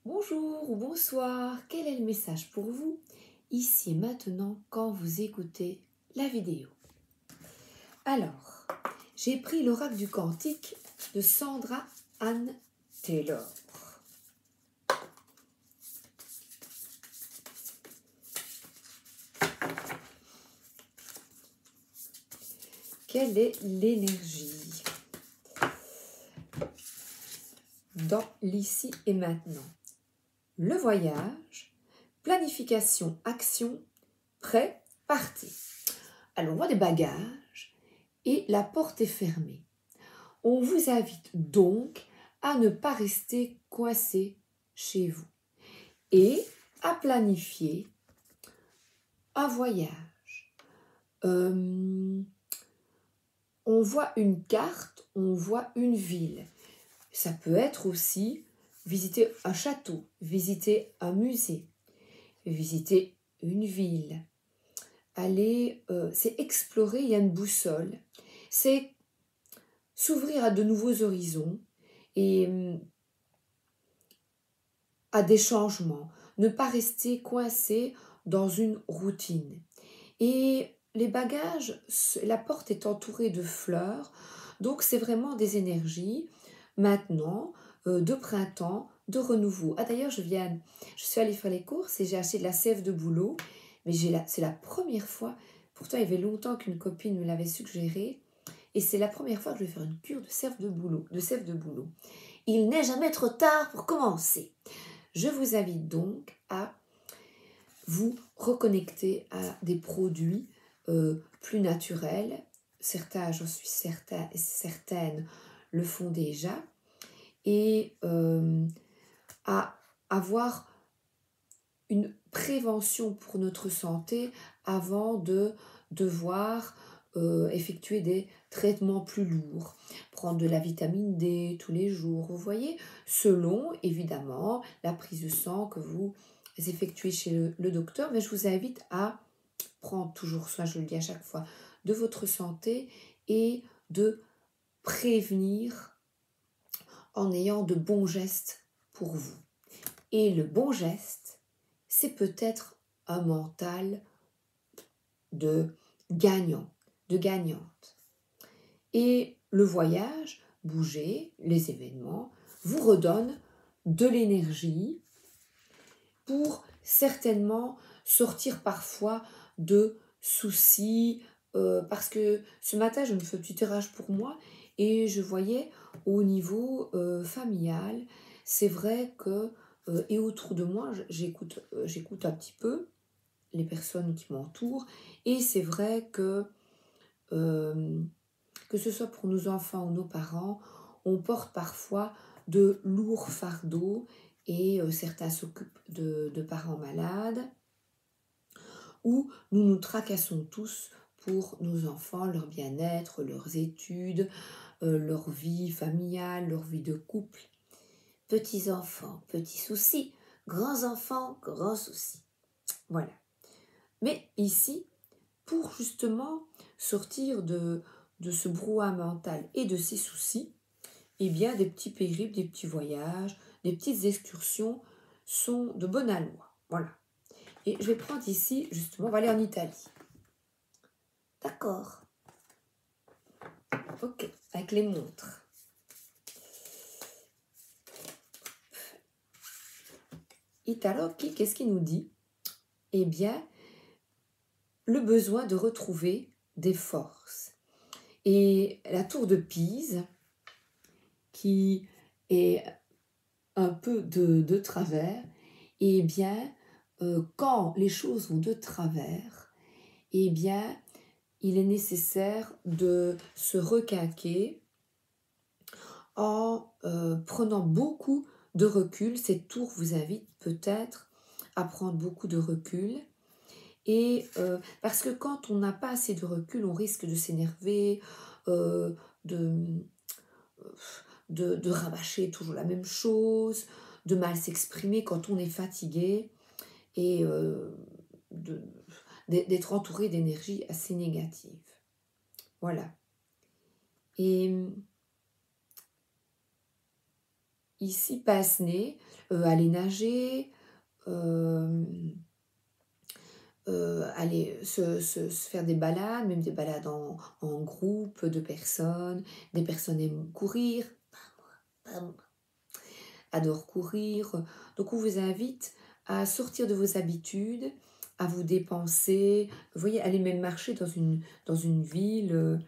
Bonjour ou bonsoir, quel est le message pour vous, ici et maintenant, quand vous écoutez la vidéo? Alors, j'ai pris l'oracle du Cantique de Sandra Anne Taylor. Quelle est l'énergie dans l'ici et maintenant? Le voyage, planification, action, prêt, partez. Alors, on voit des bagages et la porte est fermée. On vous invite donc à ne pas rester coincé chez vous et à planifier un voyage. On voit une carte, on voit une ville. Ça peut être aussi visiter un château, visiter un musée, visiter une ville. Aller, c'est explorer, il y a une boussole. C'est s'ouvrir à de nouveaux horizons et à des changements. Ne pas rester coincé dans une routine. Et les bagages, la porte est entourée de fleurs, donc c'est vraiment des énergies maintenant de printemps, de renouveau. Ah d'ailleurs, je suis allée faire les courses et j'ai acheté de la sève de bouleau, mais c'est la première fois, pourtant il y avait longtemps qu'une copine me l'avait suggéré, et c'est la première fois que je vais faire une cure de sève de bouleau. Il n'est jamais trop tard pour commencer. Je vous invite donc à vous reconnecter à des produits plus naturels. Certains, j'en suis certaine, le font déjà. Et à avoir une prévention pour notre santé avant de devoir effectuer des traitements plus lourds, prendre de la vitamine D tous les jours, vous voyez, selon évidemment la prise de sang que vous effectuez chez le docteur, mais je vous invite à prendre toujours soin, je le dis à chaque fois, de votre santé et de prévenir en ayant de bons gestes pour vous. Et le bon geste, c'est peut-être un mental de gagnant, de gagnante. Et le voyage, bouger, les événements, vous redonnent de l'énergie pour certainement sortir parfois de soucis. Parce que ce matin, je me fais un petit tirage pour moi et je voyais au niveau familial, c'est vrai que, et autour de moi, j'écoute un petit peu les personnes qui m'entourent, et c'est vrai que ce soit pour nos enfants ou nos parents, on porte parfois de lourds fardeaux et certains s'occupent de parents malades, ou nous nous tracassons tous pour nos enfants, leur bien-être, leurs études, leur vie familiale, leur vie de couple. Petits enfants, petits soucis, grands enfants, grands soucis. Voilà. Mais ici, pour justement sortir de ce brouhaha mental et de ces soucis, eh bien, des petits périples, des petits voyages, des petites excursions sont de bon aloi. Voilà. Et je vais prendre ici, justement, on va aller en Italie. D'accord. Ok, avec les montres. Italocchi, qu'est-ce qu'il nous dit? Eh bien, le besoin de retrouver des forces. Et la tour de Pise, qui est un peu de travers, eh bien, quand les choses vont de travers, eh bien, il est nécessaire de se requinquer en prenant beaucoup de recul. Cette tour vous invite peut-être à prendre beaucoup de recul. Et parce que quand on n'a pas assez de recul, on risque de s'énerver, euh, de, de rabâcher toujours la même chose, de mal s'exprimer quand on est fatigué et d'être entouré d'énergie assez négative. Voilà. Et ici, passe-nez, aller nager, aller se faire des balades, même des balades en groupe de personnes. Des personnes aiment courir, pas moi, adorent courir. Donc on vous invite à sortir de vos habitudes, à vous dépenser. Vous voyez, aller même marcher dans une ville,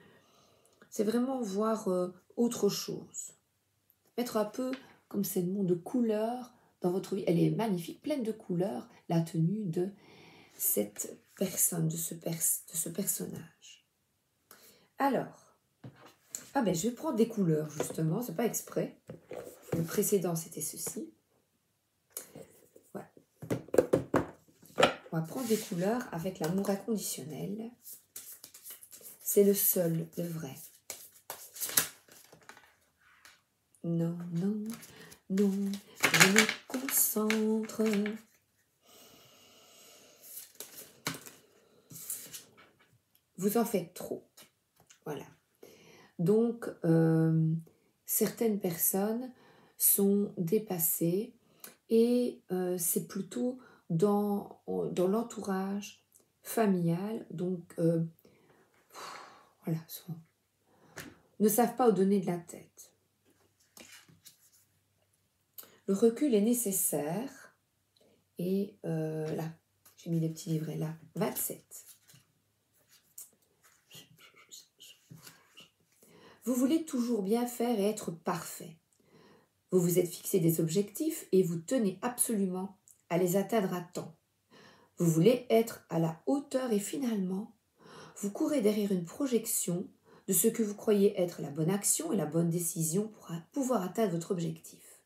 c'est vraiment voir autre chose. Mettre un peu, comme c'est le mot, de couleurs dans votre vie. Elle est magnifique, pleine de couleurs, la tenue de cette personne, de ce personnage. Alors, ah ben je vais prendre des couleurs justement, c'est pas exprès. Le précédent c'était ceci. Voilà. On va prendre des couleurs avec l'amour inconditionnel. C'est le seul, le vrai. Non, non, non, je me concentre. Vous en faites trop. Voilà. Donc, certaines personnes sont dépassées et c'est plutôt dans l'entourage familial. Donc, voilà, ne savent pas où donner de la tête. Le recul est nécessaire. Et là, j'ai mis les petits livrets là, 27. Vous voulez toujours bien faire et être parfait. Vous vous êtes fixé des objectifs et vous tenez absolument à les atteindre à temps. Vous voulez être à la hauteur et finalement, vous courez derrière une projection de ce que vous croyez être la bonne action et la bonne décision pour pouvoir atteindre votre objectif.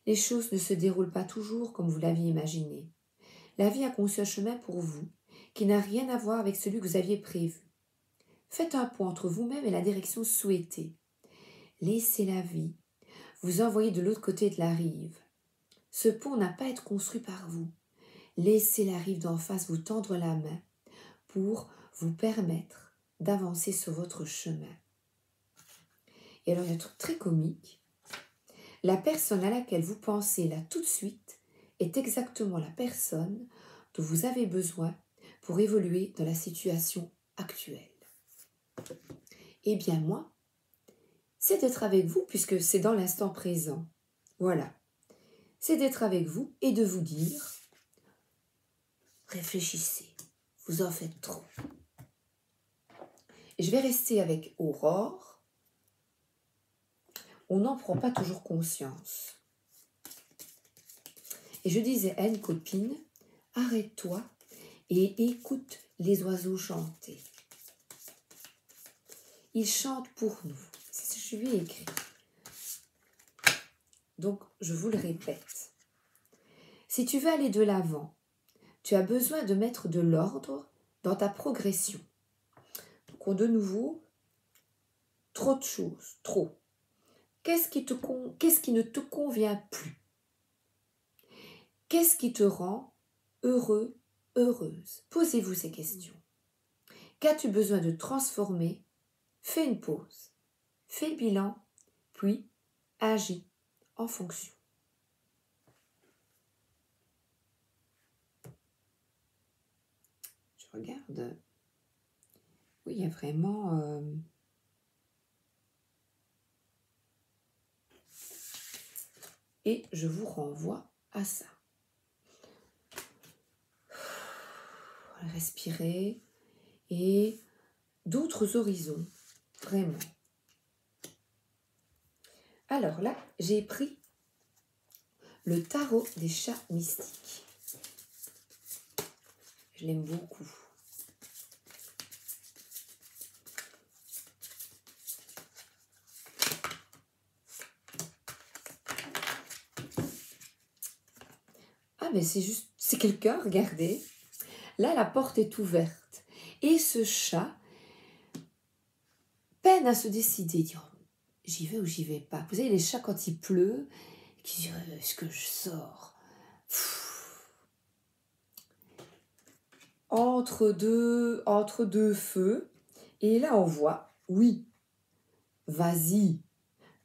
Les choses ne se déroulent pas toujours comme vous l'aviez imaginé. La vie a conçu un chemin pour vous qui n'a rien à voir avec celui que vous aviez prévu. Faites un pont entre vous-même et la direction souhaitée. Laissez la vie vous envoyer de l'autre côté de la rive. Ce pont n'a pas à être construit par vous. Laissez la rive d'en face vous tendre la main pour vous permettre d'avancer sur votre chemin. Et alors, il y a un truc très comique. La personne à laquelle vous pensez là tout de suite est exactement la personne dont vous avez besoin pour évoluer dans la situation actuelle. Eh bien moi, c'est d'être avec vous puisque c'est dans l'instant présent. Voilà. C'est d'être avec vous et de vous dire, réfléchissez, vous en faites trop. Et je vais rester avec Aurore. On n'en prend pas toujours conscience. Et je disais à une copine, arrête-toi et écoute les oiseaux chanter. Ils chantent pour nous. C'est ce que je lui ai écrit. Donc, je vous le répète. Si tu veux aller de l'avant, tu as besoin de mettre de l'ordre dans ta progression. Donc, de nouveau, trop de choses, trop. Qu'est-ce qui ne te convient plus? Qu'est-ce qui te rend heureux, heureuse? Posez-vous ces questions. Qu'as-tu besoin de transformer? Fais une pause, fais le bilan, puis agis en fonction. Je regarde. Oui, il y a vraiment... Et je vous renvoie à ça. Respirez et d'autres horizons, vraiment. Alors là, j'ai pris le tarot des chats mystiques. Je l'aime beaucoup. Ah mais c'est quelqu'un, regardez. Là, la porte est ouverte. Et ce chat peine à se décider. Il dit, oh, j'y vais ou j'y vais pas. Vous savez, les chats, quand il pleut, qui disent, est-ce que je sors? Entre deux feux. Et là, on voit, oui, vas-y,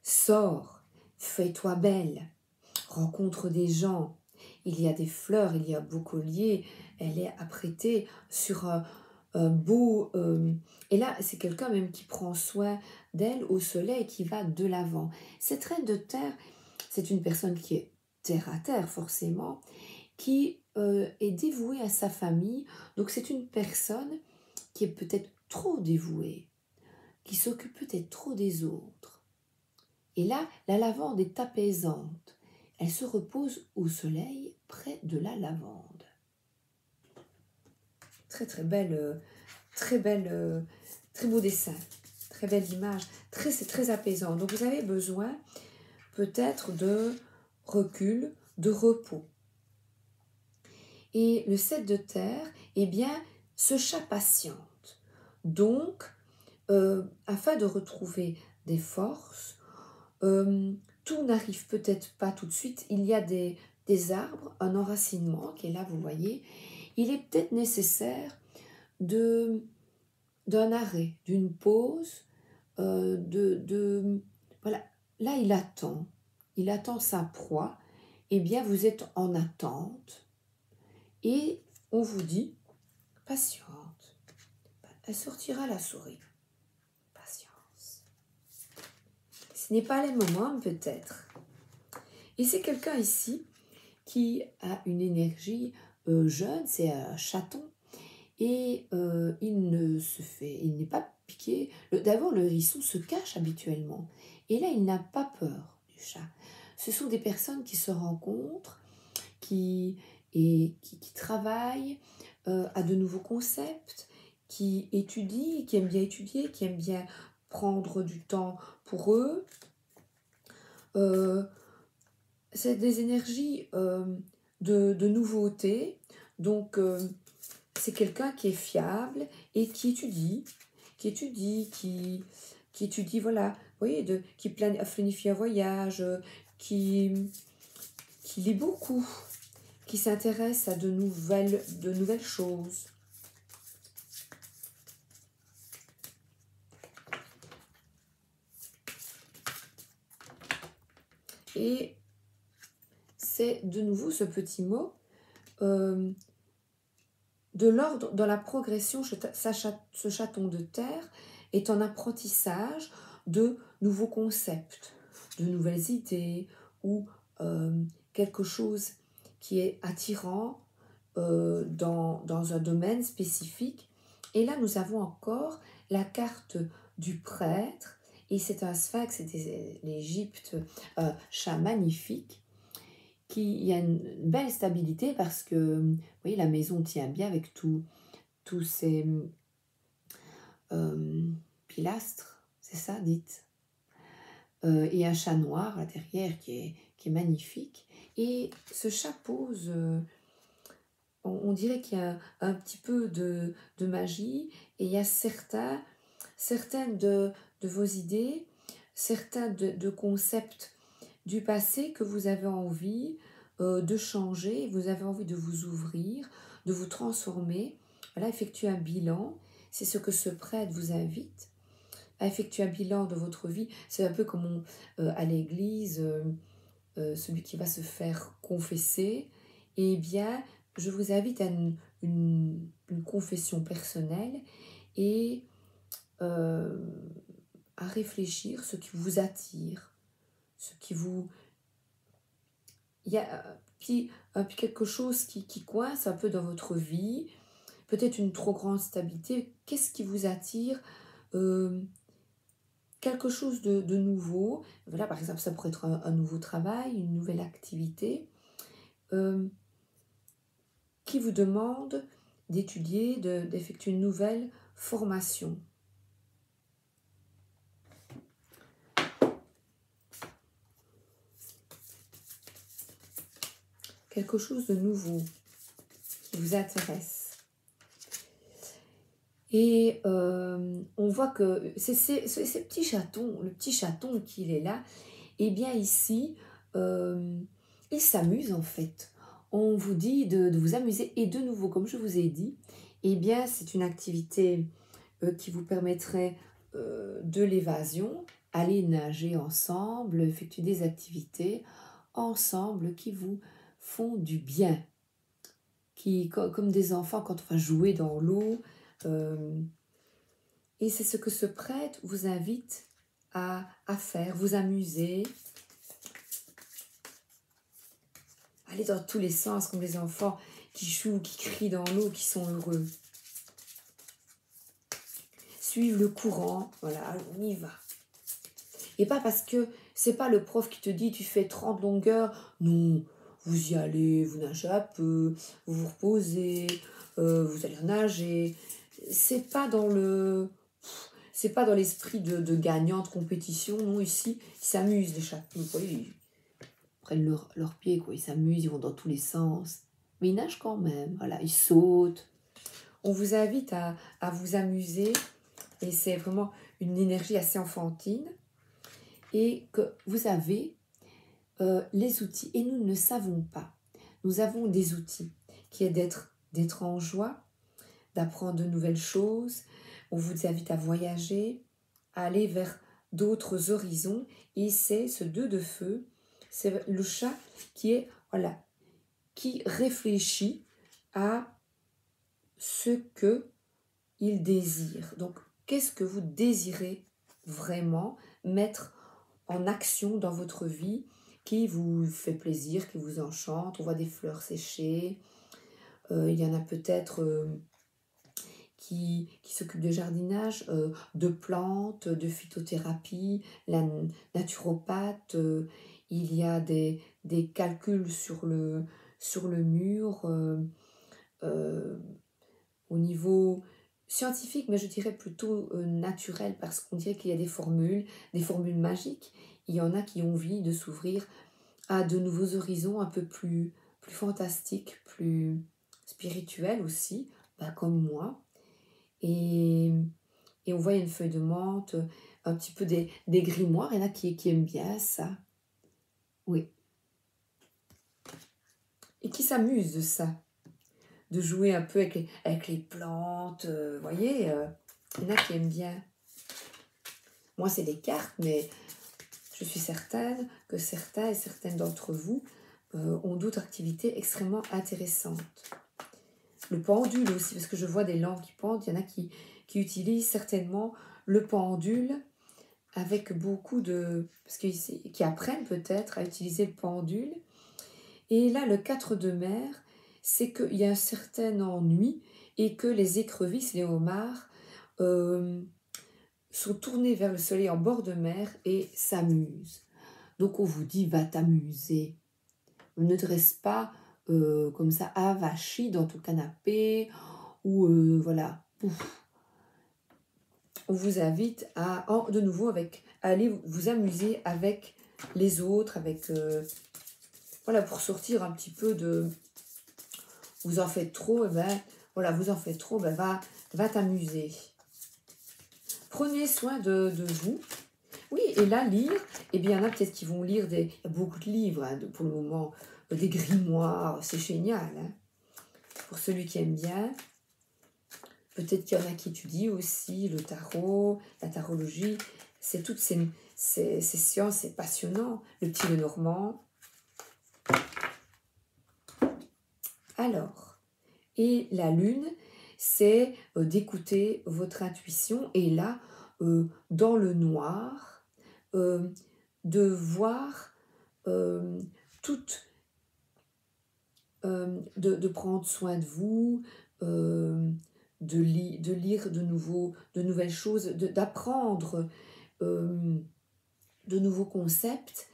sors, fais-toi belle, rencontre des gens. Il y a des fleurs, il y a beau collier, elle est apprêtée sur un beau... et là, c'est quelqu'un même qui prend soin d'elle au soleil, qui va de l'avant. Cette reine de terre, c'est une personne qui est terre à terre, forcément, qui est dévouée à sa famille. Donc c'est une personne qui est peut-être trop dévouée, qui s'occupe peut-être trop des autres. Et là, la lavande est apaisante. Elle se repose au soleil près de la lavande. Très très belle, très beau dessin, très belle image, c'est très apaisant. Donc vous avez besoin peut-être de recul, de repos. Et le 7 de terre, eh bien, ce chat patiente. Donc, afin de retrouver des forces, tout n'arrive peut-être pas tout de suite. Il y a des arbres, un enracinement qui est là, vous voyez. Il est peut-être nécessaire d'un arrêt, d'une pause, voilà. Là, il attend sa proie. Eh bien, vous êtes en attente et on vous dit, patiente, elle sortira la souris. Patience. Ce n'est pas le moment, peut-être. Et c'est quelqu'un ici qui a une énergie jeune, c'est un chaton, et il n'est pas piqué. D'abord, le hérisson se cache habituellement, et là, il n'a pas peur du chat. Ce sont des personnes qui se rencontrent, qui travaillent à de nouveaux concepts, qui étudient, qui aiment bien étudier, qui aiment bien prendre du temps pour eux. C'est des énergies de nouveauté, donc c'est quelqu'un qui est fiable et qui étudie, voilà, vous voyez, qui planifie un voyage, qui lit beaucoup, qui s'intéresse à de nouvelles choses. Et c'est de nouveau ce petit mot de l'ordre dans la progression. Ce chaton de terre est en apprentissage de nouveaux concepts, de nouvelles idées ou quelque chose qui est attirant dans un domaine spécifique. Et là, nous avons encore la carte du prêtre, et c'est un sphinx, c'est l'Égypte, un chat magnifique, il y a une belle stabilité parce que, vous voyez, la maison tient bien avec tous ces pilastres, c'est ça, dites, et un chat noir là derrière qui est magnifique. Et ce chat pose, on dirait qu'il y a un petit peu de magie, et il y a certaines de vos idées, certains de concepts du passé que vous avez envie de changer, vous avez envie de vous ouvrir, de vous transformer. Voilà, effectuer un bilan, c'est ce que ce prêtre vous invite à effectuer un bilan de votre vie. C'est un peu comme à l'église, celui qui va se faire confesser. Eh bien, je vous invite à une confession personnelle et à réfléchir ce qui vous attire, ce qui vous... Il y a quelque chose qui coince un peu dans votre vie, peut-être une trop grande stabilité. Qu'est-ce qui vous attire? Quelque chose de nouveau. Voilà, par exemple, ça pourrait être un nouveau travail, une nouvelle activité qui vous demande d'étudier, d'effectuer une nouvelle formation. Quelque chose de nouveau qui vous intéresse. Et on voit que ces petits chatons, le petit chaton qu'il est là, eh bien ici, il s'amuse en fait. On vous dit de vous amuser, et de nouveau, comme je vous ai dit, eh bien c'est une activité qui vous permettrait de l'évasion, aller nager ensemble, effectuer des activités ensemble qui vous font du bien, comme des enfants quand on va jouer dans l'eau. Et c'est ce que ce prêtre vous invite à faire, vous amuser, aller dans tous les sens comme les enfants qui jouent, qui crient dans l'eau, qui sont heureux. Suivre le courant, voilà, on y va. Et pas parce que c'est pas le prof qui te dit tu fais 30 longueurs, non, vous y allez, vous nagez un peu, vous vous reposez, vous allez nager. C'est pas dans l'esprit de gagnant, de compétition, non, ici, ils s'amusent les chats. Vous voyez, ils prennent leurs pieds, quoi, ils s'amusent, ils vont dans tous les sens. Mais ils nagent quand même, voilà, ils sautent. On vous invite à vous amuser et c'est vraiment une énergie assez enfantine et que vous avez les outils et nous ne le savons pas. Nous avons des outils qui est d'être en joie, d'apprendre de nouvelles choses. On vous invite à voyager, à aller vers d'autres horizons et c'est ce 2 de feu, c'est le chat qui est, voilà, qui réfléchit à ce que il désire. Donc, qu'est-ce que vous désirez vraiment mettre en action dans votre vie qui vous fait plaisir, qui vous enchante? On voit des fleurs séchées. Il y en a peut-être qui s'occupent de jardinage, de plantes, de phytothérapie, la naturopathe. Il y a des calculs sur le mur. Au niveau scientifique, mais je dirais plutôt naturel, parce qu'on dirait qu'il y a des formules magiques. Il y en a qui ont envie de s'ouvrir à de nouveaux horizons un peu plus fantastiques, plus spirituels aussi, bah, comme moi. Et on voit une feuille de menthe, un petit peu des grimoires. Il y en a qui aiment bien ça. Oui. Et qui s'amusent de ça. De jouer un peu avec les plantes, vous voyez, il y en a qui aiment bien. Moi, c'est des cartes, mais je suis certaine que certains et certaines d'entre vous ont d'autres activités extrêmement intéressantes. Le pendule aussi, parce que je vois des lampes qui pendent, il y en a qui utilisent certainement le pendule avec beaucoup de... qui apprennent peut-être à utiliser le pendule. Et là, le 4 de mer, c'est qu'il y a un certain ennui et que les écrevisses, les homards, sont tournés vers le soleil en bord de mer et s'amusent. Donc on vous dit, va t'amuser. Ne te reste pas comme ça avachi dans ton canapé ou voilà. Pouf. On vous invite à, de nouveau, aller vous amuser avec les autres, avec... voilà, pour sortir un petit peu de... Vous en faites trop, et ben voilà, vous en faites trop, ben va t'amuser. Prenez soin de vous. Oui, et là, lire, eh bien, il y en a peut-être qui vont lire il y a beaucoup de livres, hein, pour le moment, des grimoires, c'est génial, hein, pour celui qui aime bien. Peut-être qu'il y en a qui étudient aussi le tarot, la tarologie, c'est toutes ces sciences, c'est passionnant, le petit Lenormand. Alors, et la lune, c'est d'écouter votre intuition, et là, dans le noir, de voir de prendre soin de vous, de lire de nouvelles choses, d'apprendre de nouveaux concepts,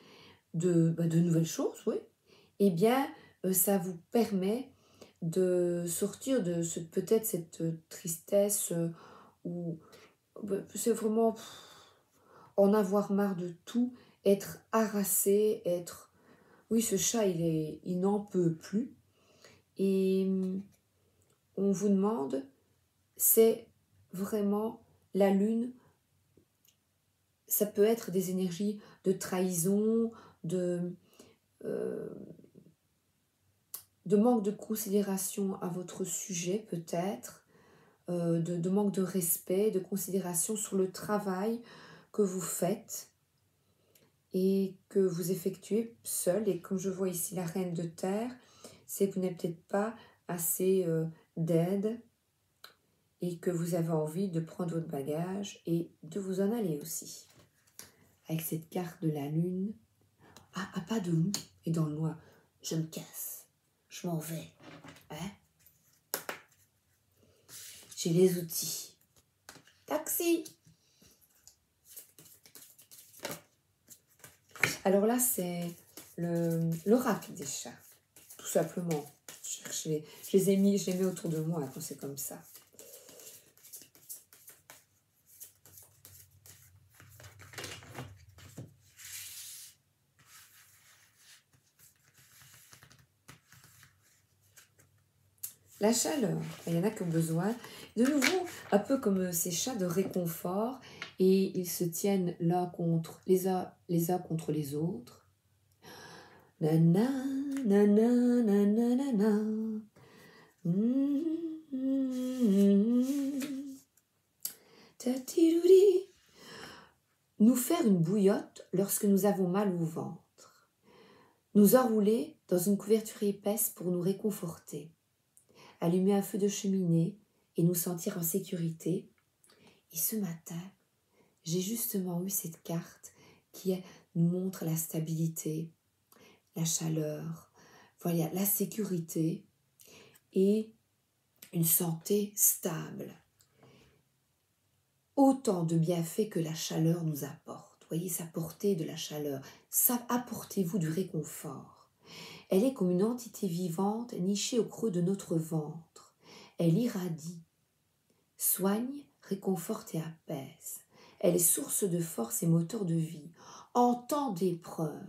de nouvelles choses, oui, eh bien, ça vous permet de sortir de peut-être cette tristesse où c'est vraiment en avoir marre de tout, être harassé, être... Oui, ce chat, il n'en peut plus. Et on vous demande, c'est vraiment la lune, ça peut être des énergies de trahison, de manque de considération à votre sujet peut-être, de manque de respect, de considération sur le travail que vous faites et que vous effectuez seul. Et comme je vois ici la reine de terre, c'est que vous n'avez peut-être pas assez d'aide et que vous avez envie de prendre votre bagage et de vous en aller aussi. Avec cette carte de la lune, pas de loup et dans le noir, je me casse, je m'en vais. Hein? J'ai les outils. Taxi! Alors là, c'est l'oracle des chats, tout simplement. Je les mets autour de moi quand c'est comme ça. La chaleur, il y en a qui ont besoin. De nouveau, un peu comme ces chats de réconfort, et ils se tiennent les uns contre les autres. Nana, nana, nana, nana. Nous faire une bouillotte lorsque nous avons mal au ventre. Nous enrouler dans une couverture épaisse pour nous réconforter. Allumer un feu de cheminée et nous sentir en sécurité. Et ce matin, j'ai justement eu cette carte qui nous montre la stabilité, la chaleur, voilà, la sécurité et une santé stable. Autant de bienfaits que la chaleur nous apporte. Voyez, sa portée de la chaleur. Ça, apportez-vous du réconfort. Elle est comme une entité vivante nichée au creux de notre ventre. Elle irradie, soigne, réconforte et apaise. Elle est source de force et moteur de vie. En temps d'épreuve,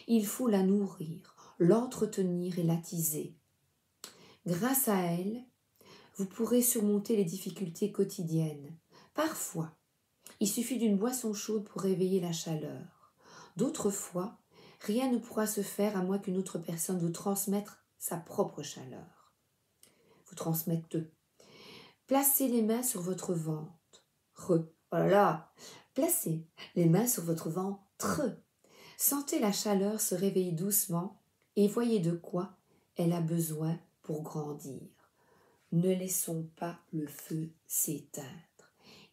il faut la nourrir, l'entretenir et l'attiser. Grâce à elle, vous pourrez surmonter les difficultés quotidiennes. Parfois, il suffit d'une boisson chaude pour réveiller la chaleur. D'autres fois, rien ne pourra se faire à moins qu'une autre personne vous transmette sa propre chaleur. Vous transmette. Placez les mains sur votre ventre. Oh là là. Placez les mains sur votre ventre. Sentez la chaleur se réveiller doucement et voyez de quoi elle a besoin pour grandir. Ne laissons pas le feu s'éteindre.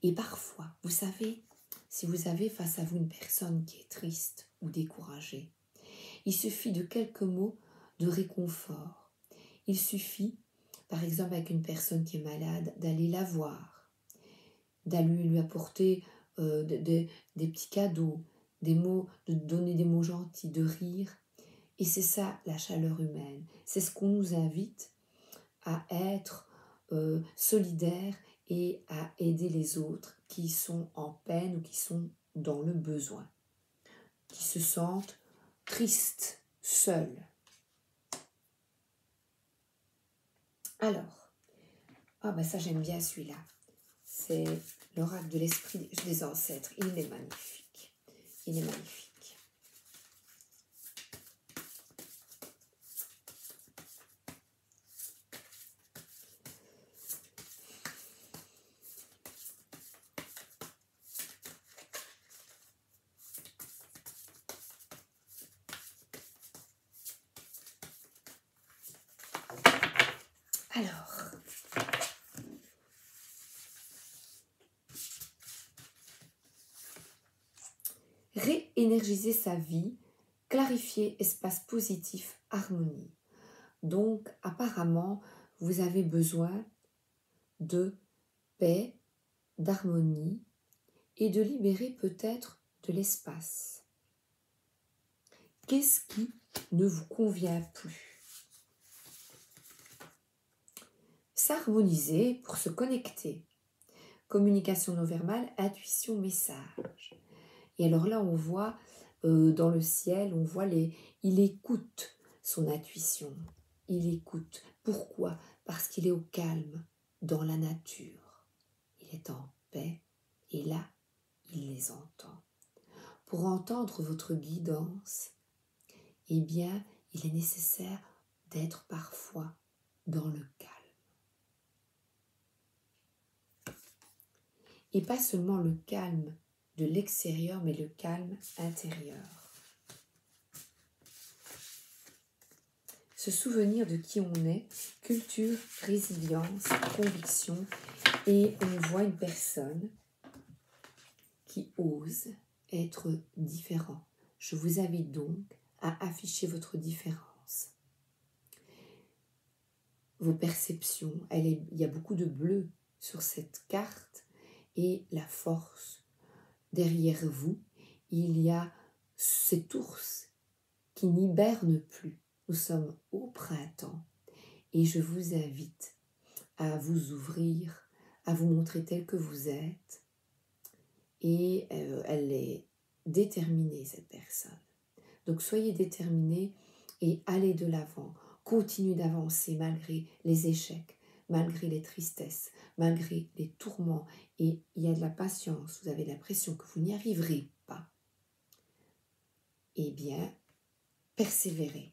Et parfois, vous savez, si vous avez face à vous une personne qui est triste ou découragée, il suffit de quelques mots de réconfort. Il suffit, par exemple avec une personne qui est malade, d'aller la voir, d'aller lui apporter des petits cadeaux, des mots, de donner des mots gentils, de rire. Et c'est ça la chaleur humaine. C'est ce qu'on nous invite à être solidaires et à aider les autres qui sont en peine ou qui sont dans le besoin, qui se sentent tristes, seuls. Alors, ça j'aime bien celui-là. C'est l'oracle de l'esprit des ancêtres. Il est magnifique. Il est magnifique. Alors, réénergiser sa vie, clarifier espace positif, harmonie. Donc, apparemment, vous avez besoin de paix, d'harmonie et de libérer peut-être de l'espace. Qu'est-ce qui ne vous convient plus? S'harmoniser pour se connecter. Communication non verbale, intuition, message. Et alors là, on voit dans le ciel, on voit il écoute son intuition. Il écoute. Pourquoi? Parce qu'il est au calme, dans la nature. Il est en paix et là, il les entend. Pour entendre votre guidance, eh bien, il est nécessaire d'être parfois dans le calme. Et pas seulement le calme de l'extérieur, mais le calme intérieur. Se souvenir de qui on est, culture, résilience, conviction, et on voit une personne qui ose être différent. Je vous invite donc à afficher votre différence. Vos perceptions, il y a beaucoup de bleu sur cette carte et la force. Derrière vous, il y a cet ours qui n'hiberne plus. Nous sommes au printemps et je vous invite à vous ouvrir, à vous montrer tel que vous êtes. Et elle est déterminée, cette personne. Donc soyez déterminés et allez de l'avant. Continuez d'avancer malgré les échecs, malgré les tristesses, malgré les tourments. Et il y a de la patience, vous avez l'impression que vous n'y arriverez pas. Eh bien, persévérez.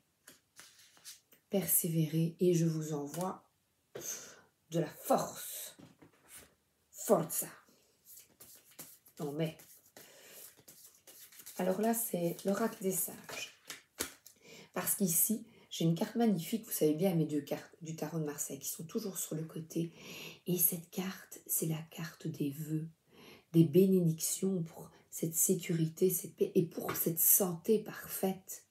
Persévérez et je vous envoie de la force. Forza. Non mais... Alors là, c'est l'oracle des sages. Parce qu'ici, j'ai une carte magnifique, vous savez bien, mes deux cartes du tarot de Marseille qui sont toujours sur le côté. Et cette carte, c'est la carte des vœux, des bénédictions pour cette sécurité, cette paix et pour cette santé parfaite.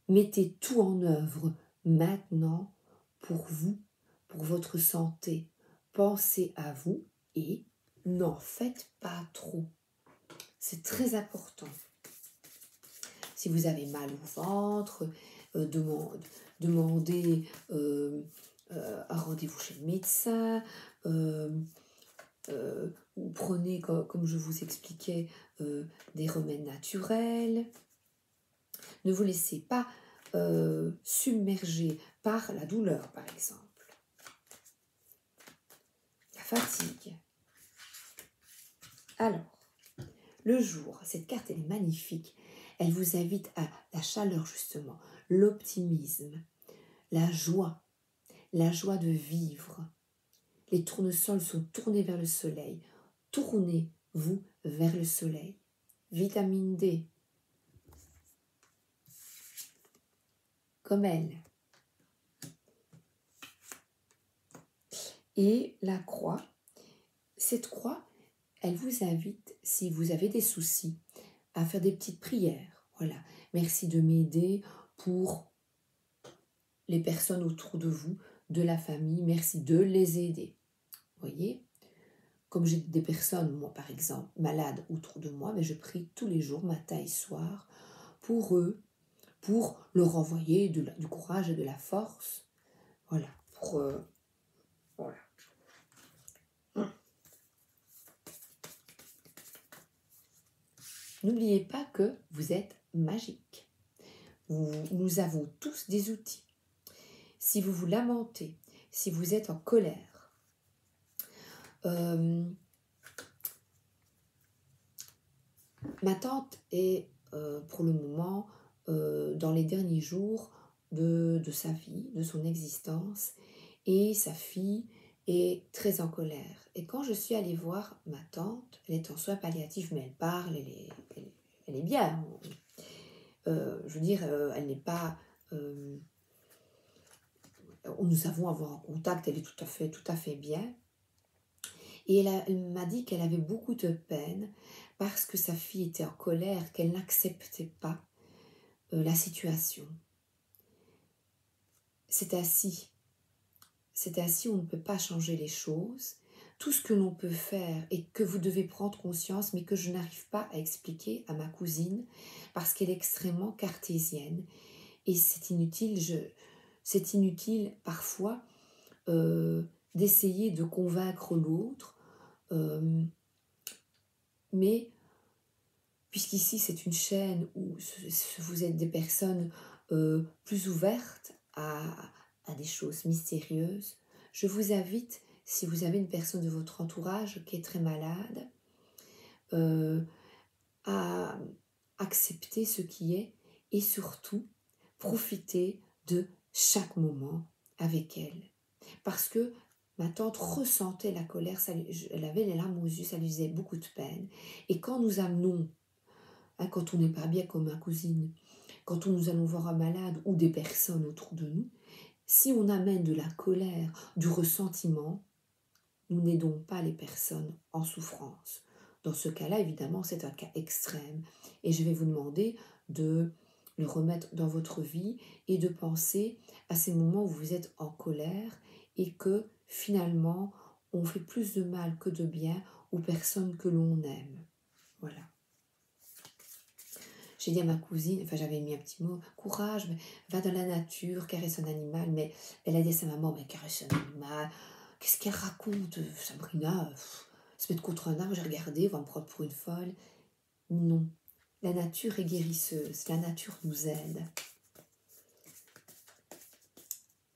Mettez tout en œuvre maintenant pour vous, pour votre santé. Pensez à vous et n'en faites pas trop. C'est très important. Si vous avez mal au ventre, demandez un rendez-vous chez le médecin, ou prenez, comme je vous expliquais, des remèdes naturels. Ne vous laissez pas submerger par la douleur, par exemple. La fatigue. Alors, le jour, cette carte, elle est magnifique. Elle vous invite à la chaleur, justement, l'optimisme, la joie de vivre. Les tournesols sont tournés vers le soleil. Tournez-vous vers le soleil. Vitamine D. Comme elle. Et la croix. Cette croix, elle vous invite, si vous avez des soucis, à faire des petites prières. Voilà. Merci de m'aider pour les personnes autour de vous, de la famille. Merci de les aider. Vous voyez ? Comme j'ai des personnes, moi par exemple, malades autour de moi, mais je prie tous les jours, matin et soir, pour eux, pour leur envoyer du courage et de la force. Voilà. Voilà. N'oubliez pas que vous êtes magique. Nous avons tous des outils. Si vous vous lamentez, si vous êtes en colère, ma tante est pour le moment dans les derniers jours de sa vie, de son existence, et sa fille est très en colère. Et quand je suis allée voir ma tante, elle est en soins palliatifs, mais elle parle, elle est bien. Je veux dire, elle n'est pas... nous avons avoir en contact, elle est tout à fait bien. Et elle m'a dit qu'elle avait beaucoup de peine parce que sa fille était en colère, qu'elle n'acceptait pas la situation. C'est ainsi, on ne peut pas changer les choses. Tout ce que l'on peut faire et que vous devez prendre conscience, mais que je n'arrive pas à expliquer à ma cousine parce qu'elle est extrêmement cartésienne. Et c'est inutile parfois d'essayer de convaincre l'autre. Mais puisqu'ici c'est une chaîne où vous êtes des personnes plus ouvertes à des choses mystérieuses, je vous invite, si vous avez une personne de votre entourage qui est très malade, à accepter ce qui est et surtout profiter de chaque moment avec elle. Parce que Ma tante ressentait la colère, elle avait les larmes aux yeux, ça lui faisait beaucoup de peine. Et quand nous amenons, hein, quand on n'est pas bien comme ma cousine, quand nous allons voir un malade ou des personnes autour de nous, si on amène de la colère, du ressentiment, nous n'aidons pas les personnes en souffrance. Dans ce cas-là, évidemment, c'est un cas extrême. Et je vais vous demander de le remettre dans votre vie et de penser à ces moments où vous êtes en colère et que finalement, on fait plus de mal que de bien aux personnes que l'on aime. Voilà. J'ai dit à ma cousine, enfin j'avais mis un petit mot, courage, va dans la nature, caresse un animal, mais elle a dit à sa maman, mais caresse un animal, qu'est-ce qu'elle raconte, Sabrina, se mettre contre un arbre, j'ai regardé, va me prendre pour une folle. Non, la nature est guérisseuse, la nature nous aide.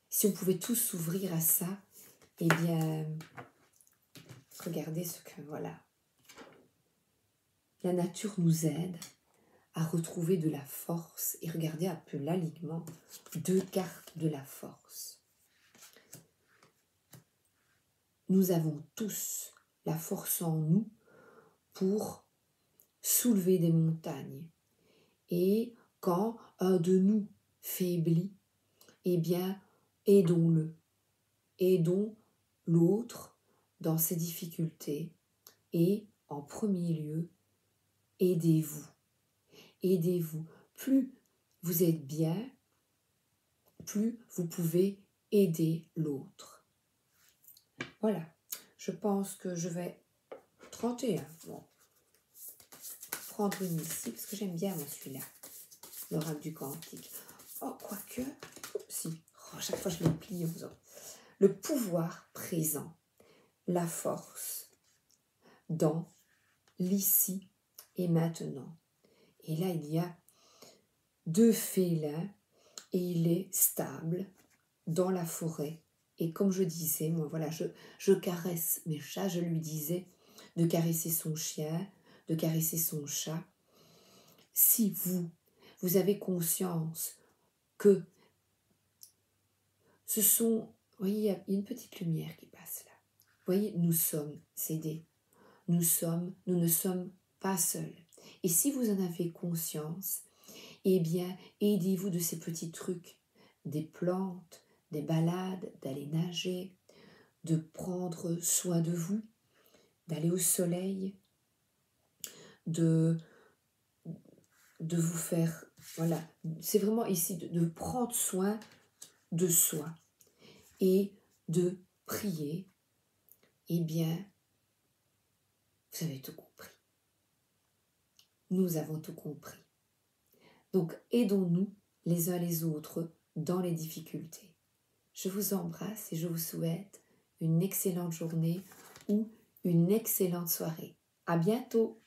Si on pouvait tous s'ouvrir à ça, eh bien, regardez ce que, voilà. La nature nous aide à retrouver de la force. Et regardez un peu l'alignement, 2 cartes de la force. Nous avons tous la force en nous pour soulever des montagnes. Et quand un de nous faiblit, eh bien, aidons-le. Aidons l'autre dans ses difficultés. Et en premier lieu, aidez-vous. Aidez-vous. Plus vous êtes bien, plus vous pouvez aider l'autre. Voilà. Je pense que je vais 31. Bon. Prendre une ici, parce que j'aime bien moi celui-là. L'oracle du Cantique. Oh, quoique. Si. Oh, à chaque fois je le plie en faisant. Le pouvoir présent. La force. Dans l'ici et maintenant. Et là, il y a 2 félins et il est stable dans la forêt. Et comme je disais, moi, voilà, je caresse mes chats, je lui disais de caresser son chien, de caresser son chat. Si vous avez conscience que ce sont, vous voyez, il y a une petite lumière qui passe là. Vous voyez, nous sommes aidés. Nous ne sommes pas seuls. Et si vous en avez conscience, eh bien, aidez-vous de ces petits trucs, des plantes, des balades, d'aller nager, de prendre soin de vous, d'aller au soleil, de vous faire, voilà, c'est vraiment ici de prendre soin de soi et de prier. Eh bien, vous avez tout compris. Nous avons tout compris. Donc, aidons-nous les uns les autres dans les difficultés. Je vous embrasse et je vous souhaite une excellente journée ou une excellente soirée. À bientôt!